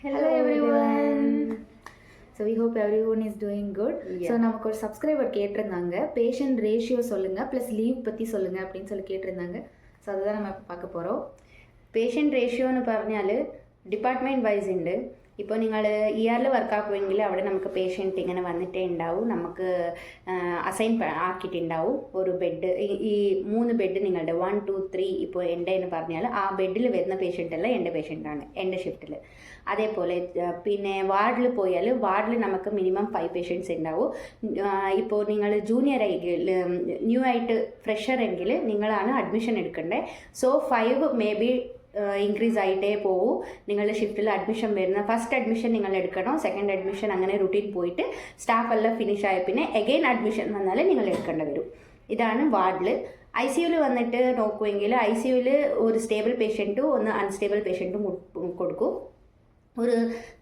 Hello everyone. So we hope everyone is doing good. Yeah. So நமக்கு ஒரு subscriber கேட்டிருந்தாங்க patient ratio சொல்லுங்க plus leave பற்றி சொல்லுங்க அப்படின்னு சொல்லி கேட்டிருந்தாங்க. ஸோ அதுதான் நம்ம இப்போ பார்க்க போகிறோம். പേഷ്യൻ്റ് റേഷ്യോ എന്ന് പറഞ്ഞാൽ ഡിപ്പാർട്ട്മെൻറ്റ് വൈസ് ഉണ്ട്. ഇപ്പോൾ നിങ്ങൾ ഇയറിൽ വർക്ക് ആക്കുമെങ്കിൽ അവിടെ നമുക്ക് പേഷ്യൻറ്റ് ഇങ്ങനെ വന്നിട്ടേ ഉണ്ടാവും. നമുക്ക് അസൈൻ ആക്കിയിട്ടുണ്ടാവും ഒരു ബെഡ്. ഈ 3 ബെഡ് നിങ്ങളുടെ 1, 2, 3 ഇപ്പോൾ എൻ്റെ എന്ന് പറഞ്ഞാൽ ആ ബെഡിൽ വരുന്ന പേഷ്യൻ്റ് അല്ല എൻ്റെ പേഷ്യൻ്റാണ് എൻ്റെ ഷിഫ്റ്റിൽ. അതേപോലെ പിന്നെ വാർഡിൽ പോയാൽ വാർഡിൽ നമുക്ക് മിനിമം 5 പേഷ്യൻറ്റ്സ് ഉണ്ടാവും. ഇപ്പോൾ നിങ്ങൾ ജൂനിയർ ആയി ന്യൂ ആയിട്ട് ഫ്രഷർ എങ്കിൽ നിങ്ങളാണ് അഡ്മിഷൻ എടുക്കേണ്ടത്. സോ 5 മേ ബി ഇൻക്രീസ് ആയിട്ടേ പോവും. നിങ്ങളുടെ ഷിഫ്റ്റിൽ അഡ്മിഷൻ വരുന്ന ഫസ്റ്റ് അഡ്മിഷൻ നിങ്ങൾ എടുക്കണം, സെക്കൻഡ് അഡ്മിഷൻ അങ്ങനെ റുട്ടീൻ പോയിട്ട് സ്റ്റാഫ് എല്ലാം ഫിനിഷ് ആയ പിന്നെ എഗെയിൻ അഡ്മിഷൻ വന്നാൽ നിങ്ങൾ എടുക്കേണ്ടി വരും. ഇതാണ് വാർഡിൽ. ICUവിൽ വന്നിട്ട് നോക്കുമെങ്കിൽ ICUവിൽ ഒരു സ്റ്റേബിൾ പേഷ്യൻറ്റും ഒന്ന് അൺസ്റ്റേബിൾ പേഷ്യൻറ്റും കൊടുക്കും. ഒരു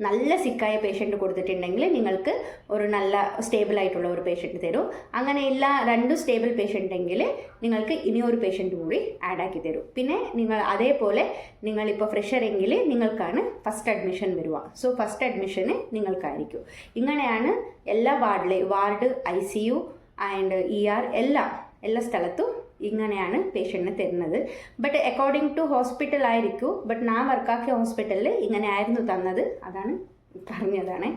നല്ല സിക്കായ പേഷ്യൻറ്റ് കൊടുത്തിട്ടുണ്ടെങ്കിൽ നിങ്ങൾക്ക് ഒരു നല്ല സ്റ്റേബിൾ ആയിട്ടുള്ള ഒരു പേഷ്യൻറ്റ് തരും. അങ്ങനെയില്ല 2 സ്റ്റേബിൾ പേഷ്യൻ്റ് എങ്കിൽ നിങ്ങൾക്ക് ഇനി ഒരു പേഷ്യൻറ്റ് കൂടി ആഡ് ആക്കി തരും. പിന്നെ നിങ്ങൾ അതേപോലെ നിങ്ങളിപ്പോൾ ഫ്രഷർ എങ്കിൽ നിങ്ങൾക്കാണ് ഫസ്റ്റ് അഡ്മിഷൻ വരിക. സോ ഫസ്റ്റ് അഡ്മിഷന് നിങ്ങൾക്കായിരിക്കും. ഇങ്ങനെയാണ് എല്ലാ വാർഡ് ICU ആൻഡ് ER എല്ലാ സ്ഥലത്തും ഇങ്ങനെയാണ് പേഷ്യൻറ്റിന് തരുന്നത്. ബട്ട് അക്കോർഡിംഗ് ടു ഹോസ്പിറ്റൽ ആയിരിക്കും. ബട്ട് ഞാൻ വർക്കാക്കിയ ഹോസ്പിറ്റലിൽ ഇങ്ങനെ ആയിരുന്നു തന്നത്, അതാണ് പറഞ്ഞതാണ്.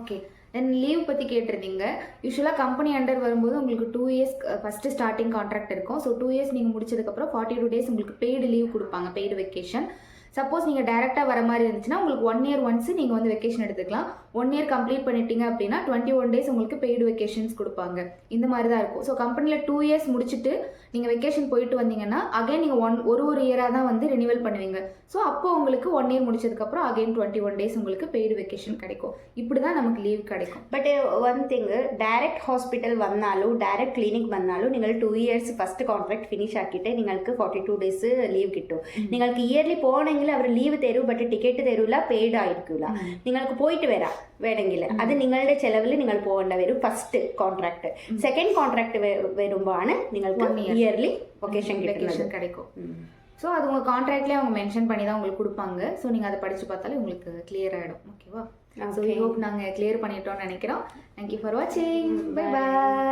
ஓகே தென் லீவ் பற்றி கேட்டிருந்தீங்க. யூஸ்வலாக கம்பெனி அண்டர் வரும்போது உங்களுக்கு 2 இயர்ஸ் ஃபஸ்ட்டு ஸ்டார்டிங் கான்ட்ராக்ட் இருக்கும். ஸோ 2 இயர்ஸ் நீங்கள் முடிச்சதுக்கப்புறம் 42 டேஸ் உங்களுக்கு பெய்டு லீவ் கொடுப்பாங்க, பெய்டு வெக்கேஷன். சப்போஸ் நீங்கள் டேரெக்டாக வர மாதிரி இருந்துச்சுன்னா உங்களுக்கு 1 இயர் ஒன்ஸ் நீங்கள் வந்து வெக்கேஷன் எடுத்துக்கலாம். 1 இயர் கம்ப்ளீட் பண்ணிட்டீங்க அப்படின்னா 21 டேஸ் உங்களுக்கு பெய்டு வெக்கேஷன்ஸ் கொடுப்பாங்க. இந்த மாதிரி தான் இருக்கும். ஸோ கம்பெனியில் 2 இயர்ஸ் முடிச்சுட்டு நீங்கள் வெக்கேஷன் போயிட்டு வந்தீங்கன்னா அகைன் நீங்கள் ஒரு இயராக தான் வந்து ரினிவல் பண்ணுவீங்க. ஸோ அப்போ உங்களுக்கு 1 இயர் முடிச்சதுக்கப்புறம் அகைன் 21 டேஸ் உங்களுக்கு பெய்டு வெக்கேஷன் கிடைக்கும். இப்படி தான் நமக்கு லீவ் கிடைக்கும். But one thing, direct hospital വന്നാലും ഡയറക്റ്റ് ക്ലിനിക് വന്നാലും നിങ്ങൾ 2 ഇയേഴ്സ് ഫസ്റ്റ് കോൺട്രാക്ട് ഫിനിഷ് ആക്കിയിട്ട് നിങ്ങൾക്ക് 42 ഡേയ്സ് ലീവ് കിട്ടും. നിങ്ങൾക്ക് ഇയർലി പോകണമെങ്കിൽ അവർ ലീവ് തരൂ, ബട്ട് ടിക്കറ്റ് തരൂല, പെയ്ഡ് ആയിരിക്കില്ല. നിങ്ങൾക്ക് പോയിട്ട് വരാം വേണമെങ്കിൽ. അത് നിങ്ങളുടെ ചെലവിൽ നിങ്ങൾ പോകേണ്ട വരും ഫസ്റ്റ് കോൺട്രാക്ട്. സെക്കൻഡ് കോൺട്രാക്ട് വരുമ്പോഴാണ് നിങ്ങൾക്ക് ഇയർലി வெக்கேஷன் கிடைக்கும். ஸோ அது உங்கள் கான்ட்ராக்ட்லேயே அவங்க மென்ஷன் பண்ணி தான் உங்களுக்கு கொடுப்பாங்க. ஸோ நீங்கள் அதை படித்து பார்த்தாலே உங்களுக்கு கிளியர் ஆகிடும். ஓகேவா? ஸோ ஐ ஹோப் நாங்கள் கிளியர் பண்ணிட்டோம்னு நினைக்கிறோம். தேங்க்யூ ஃபார் வாட்சிங். Bye bye.